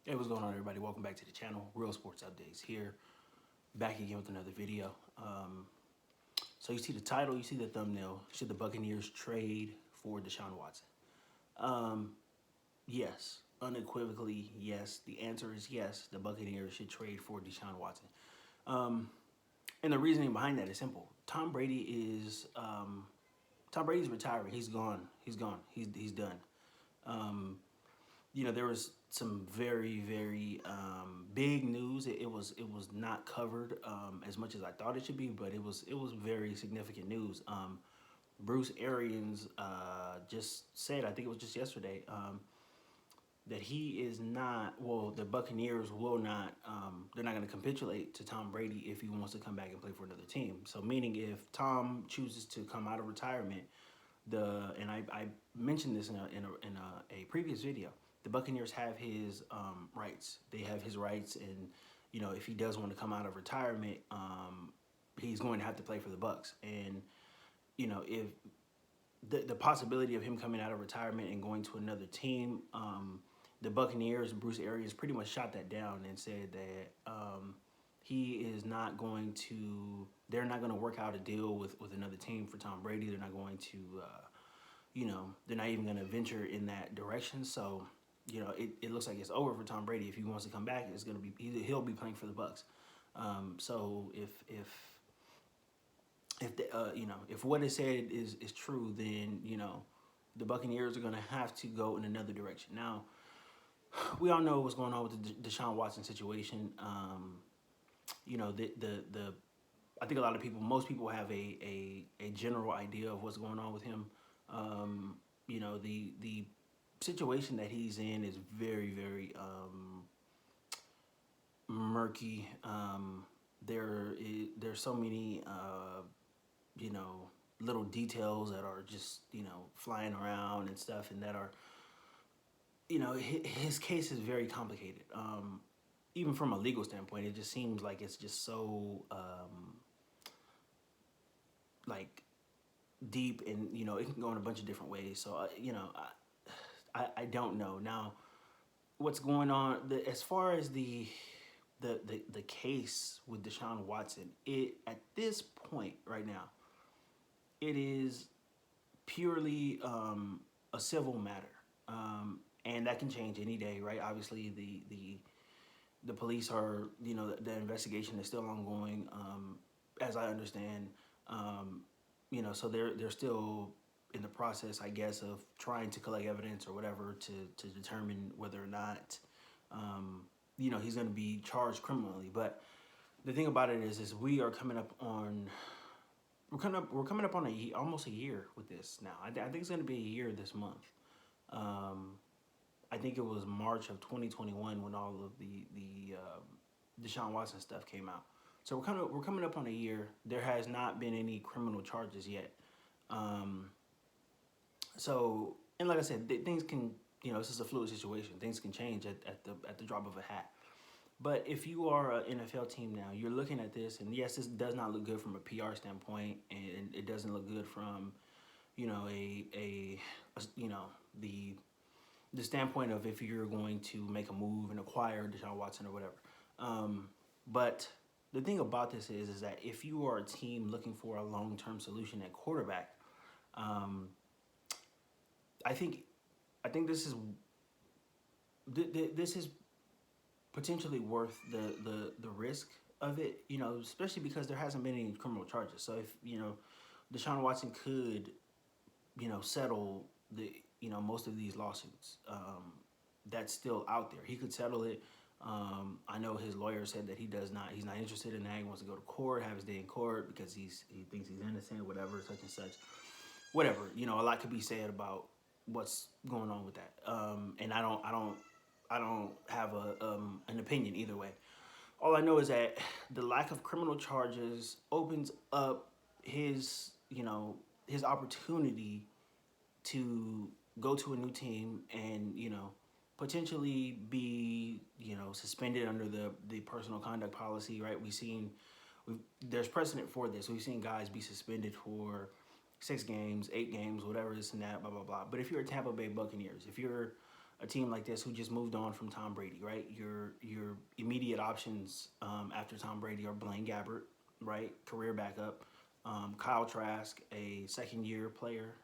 Hey, what's going on, everybody? Welcome back to the channel. Real Sports Updates here. Back again with another video. So you see the title, you see the thumbnail. Should the Buccaneers trade for Deshaun Watson? Yes. Unequivocally, yes. The answer is yes. The Buccaneers should trade for Deshaun Watson. And the reasoning behind that is simple. Tom Brady's retiring. He's gone. He's gone. He's done. There was some very big news. It was not covered as much as I thought it should be, but it was very significant news. Bruce Arians just said, I think it was just yesterday, that he is not. Well, the Buccaneers will not. They're not going to capitulate to Tom Brady if he wants to come back and play for another team. So, meaning if Tom chooses to come out of retirement, I mentioned this in a previous video. The Buccaneers have his rights. They have his rights, and if he does want to come out of retirement, he's going to have to play for the Bucs. And if the possibility of him coming out of retirement and going to another team, the Buccaneers, Bruce Arians, pretty much shot that down and said that he is not going to. They're not going to work out a deal with another team for Tom Brady. They're not going to. They're not even going to venture in that direction. So, it looks like it's over for Tom Brady. If he wants to come back, it's going to be he'll be playing for the Bucs. So if what is said is true, then the Buccaneers are going to have to go in another direction. Now, we all know what's going on with the Deshaun Watson situation. I think a lot of people, most people have a general idea of what's going on with him. The situation that he's in is very murky. There's so many little details that are just flying around and stuff, and that are his case is very complicated. Even from a legal standpoint, it just seems like it's just so like deep, and it can go in a bunch of different ways. So I don't know now what's going on. As far as the case with Deshaun Watson, it at this point right now, it is purely a civil matter, and that can change any day, right? Obviously, the police are, the investigation is still ongoing, as I understand. So they're still in the process, I guess, of trying to collect evidence or whatever to determine whether or not, he's going to be charged criminally. But the thing about it is we are coming up on, we're coming up on almost a year with this now. I think it's going to be a year this month. I think it was March of 2021 when all of the Deshaun Watson stuff came out. So we're coming up on a year. There has not been any criminal charges yet. And like I said, things can, this is a fluid situation. Things can change at the drop of a hat. But if you are an NFL team now, you're looking at this, and yes, this does not look good from a PR standpoint, and it doesn't look good from, the standpoint of if you're going to make a move and acquire Deshaun Watson or whatever. But the thing about this is that if you are a team looking for a long-term solution at quarterback, I think this is potentially worth the risk of it, especially because there hasn't been any criminal charges. So if Deshaun Watson could settle most of these lawsuits that's still out there, he could settle it. I know his lawyer said that he's not interested in that. He wants to go to court, have his day in court because he thinks he's innocent, whatever, such and such, whatever. A lot could be said about what's going on with that. And I don't have an opinion either way. All I know is that the lack of criminal charges opens up his opportunity to go to a new team and potentially be suspended under the personal conduct policy, right? There's precedent for this. We've seen guys be suspended for 6 games, 8 games, whatever, this and that, blah blah blah. But if you're a Tampa Bay Buccaneers, if you're a team like this who just moved on from Tom Brady, right? Your immediate options after Tom Brady are Blaine Gabbert, right, career backup, Kyle Trask, a second year player,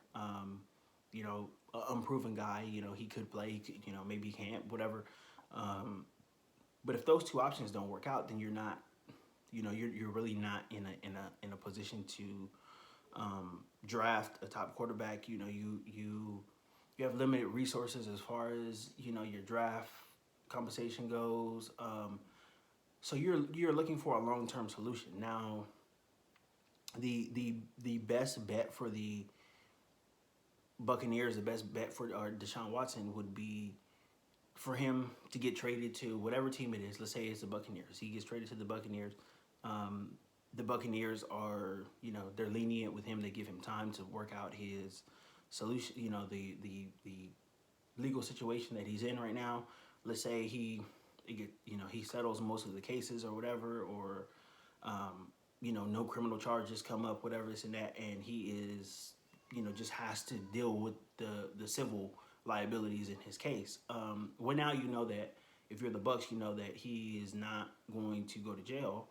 unproven guy. He could play. He could, maybe he can't, whatever. Um, but if those two options don't work out, then you're not, you're really not in a position to draft a top quarterback. You have limited resources as far as your draft compensation goes. So you're looking for a long term solution. Now, the best bet for the Buccaneers, the best bet for Deshaun Watson would be for him to get traded to whatever team it is. Let's say it's the Buccaneers. He gets traded to the Buccaneers. Um, the Buccaneers are, they're lenient with him. They give him time to work out his solution. The legal situation that he's in right now. Let's say he settles most of the cases or whatever, or no criminal charges come up, whatever this and that, and he is, just has to deal with the civil liabilities in his case. Well, now you know that if you're the Bucks, you know that he is not going to go to jail.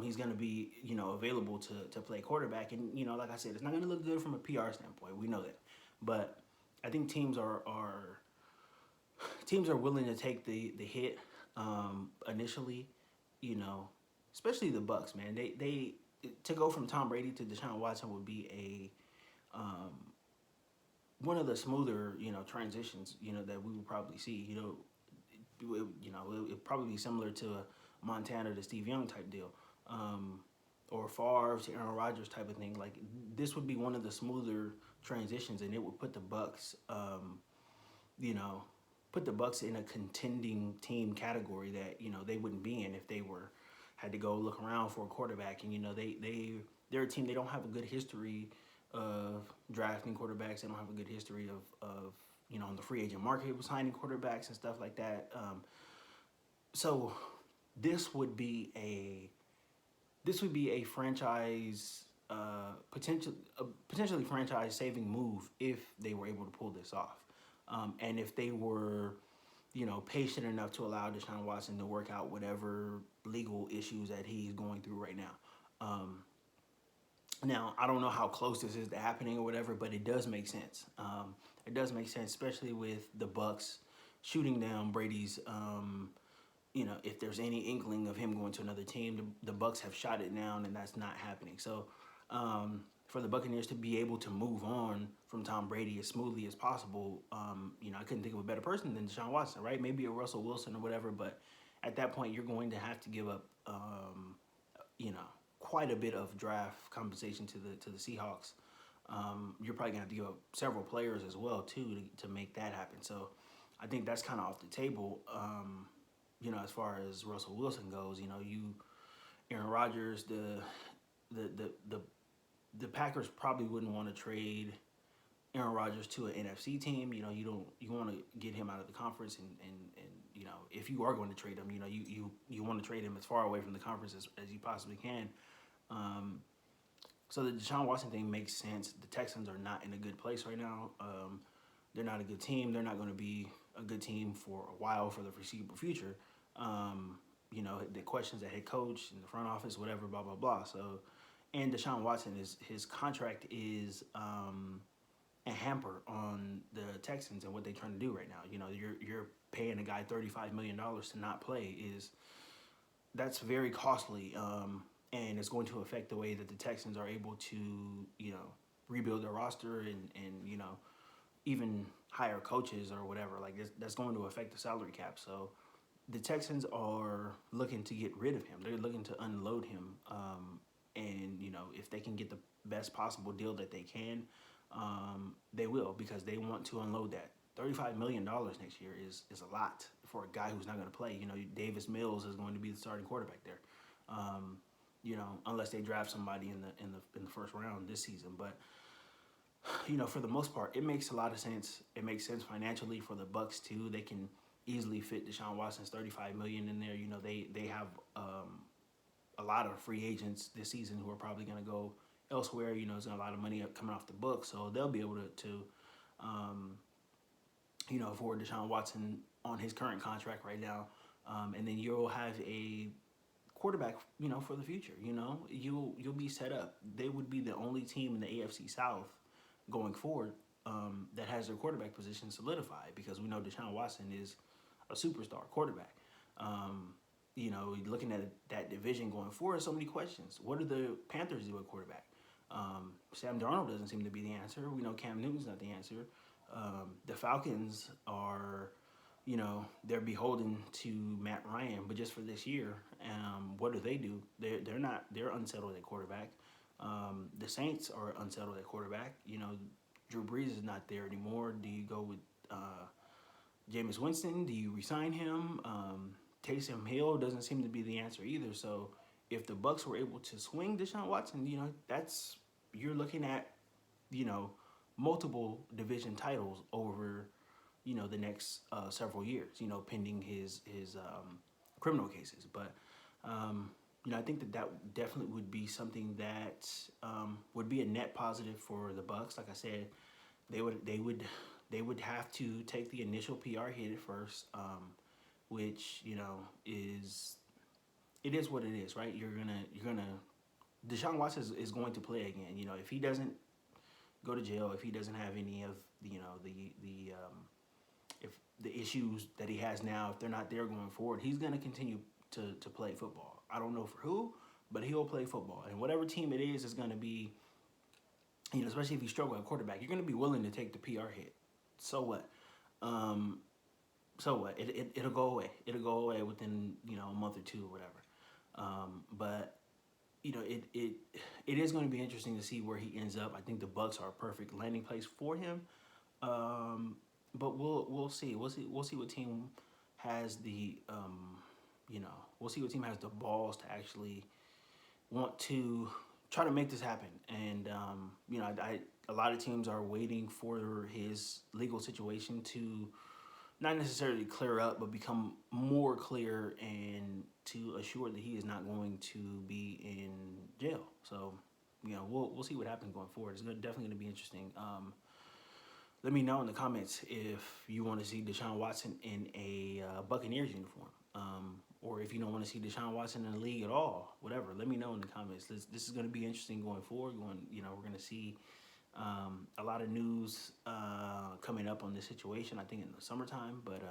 He's going to be, available to play quarterback, and like I said, it's not going to look good from a PR standpoint. We know that, but I think teams are willing to take the hit initially, you know, especially the Bucks, man. They to go from Tom Brady to Deshaun Watson would be one of the smoother transitions that we would probably see. It'd probably be similar to a Montana to Steve Young type deal. Or Favre to Aaron Rodgers type of thing. Like, this would be one of the smoother transitions, and it would put the Bucks, in a contending team category that they wouldn't be in if they had to go look around for a quarterback. And they're a team. They don't have a good history of drafting quarterbacks. They don't have a good history of on the free agent market with signing quarterbacks and stuff like that. So this would be a franchise potentially franchise saving move if they were able to pull this off, and if they were patient enough to allow Deshaun Watson to work out whatever legal issues that he's going through right now. Now, I don't know how close this is to happening or whatever, but it does make sense. It does make sense, especially with the Bucks shooting down Brady's. If there's any inkling of him going to another team, the Bucks have shot it down, and that's not happening. So, for the Buccaneers to be able to move on from Tom Brady as smoothly as possible, I couldn't think of a better person than Deshaun Watson, right? Maybe a Russell Wilson or whatever, but at that point, you're going to have to give up, quite a bit of draft compensation to the Seahawks. You're probably gonna have to give up several players as well too to make that happen. So, I think that's kind of off the table. As far as Russell Wilson goes, Aaron Rodgers, the Packers probably wouldn't want to trade Aaron Rodgers to an NFC team. You want to get him out of the conference, and if you are going to trade him, you want to trade him as far away from the conference as you possibly can. So the Deshaun Watson thing makes sense. The Texans are not in a good place right now. They're not a good team. They're not going to be a good team for a while, for the foreseeable future. The questions at head coach in the front office, whatever, blah, blah, blah. So, and Deshaun Watson, his contract is a hamper on the Texans and what they're trying to do right now. You're paying a guy $35 million to not play that's very costly. And it's going to affect the way that the Texans are able to, rebuild their roster and even hire coaches or whatever. Like, that's going to affect the salary cap. So the Texans are looking to get rid of him. They're looking to unload him. And, if they can get the best possible deal that they can, they will, because they want to unload that. $35 million next year is a lot for a guy who's not going to play. Davis Mills is going to be the starting quarterback there. Unless they draft somebody in the first round this season. But for the most part, it makes a lot of sense. It makes sense financially for the Bucks too. They can easily fit Deshaun Watson's $35 million in there. They have a lot of free agents this season who are probably going to go elsewhere. There's a lot of money coming off the books, so they'll be able to for Deshaun Watson on his current contract right now. And then you'll have a quarterback, for the future. You'll be set up. They would be the only team in the AFC South going forward that has their quarterback position solidified, because we know Deshaun Watson is a superstar quarterback. Looking at that division going forward, so many questions. What do the Panthers do at quarterback? Sam Darnold doesn't seem to be the answer. We know Cam Newton's not the answer. The Falcons are, they're beholden to Matt Ryan, but just for this year. What do? They're unsettled at quarterback. The Saints are unsettled at quarterback. Drew Brees is not there anymore. Do you go with Jameis Winston? Do you resign him? Taysom Hill doesn't seem to be the answer either. So if the Bucs were able to swing Deshaun Watson, you're looking at, multiple division titles over, the next several years, pending his criminal cases. But I think that definitely would be something that would be a net positive for the Bucs. Like I said, they would have to take the initial PR hit at first, which is what it is, right? You're gonna Deshaun Watson is going to play again. If he doesn't go to jail, if he doesn't have any of if the issues that he has now, if they're not there going forward, he's gonna continue to play football. I don't know for who, but he'll play football, and whatever team it is going to be. Especially if you struggle at quarterback, you're going to be willing to take the PR hit. So what? So what? It'll go away. It'll go away within a month or two or whatever. But it is going to be interesting to see where he ends up. I think the Bucs are a perfect landing place for him. But we'll see. We'll see what team has the we'll see what team has the balls to actually want to try to make this happen. And a lot of teams are waiting for his legal situation to not necessarily clear up, but become more clear, and to assure that he is not going to be in jail. So we'll see what happens going forward. It's definitely going to be interesting. Let me know in the comments if you want to see Deshaun Watson in a Buccaneers uniform, or if you don't want to see Deshaun Watson in the league at all. Whatever. Let me know in the comments. This is going to be interesting going forward. We're going to see a lot of news coming up on this situation, I think, in the summertime. But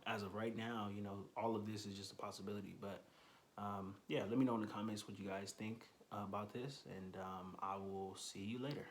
as of right now, all of this is just a possibility. But let me know in the comments what you guys think about this, and I will see you later.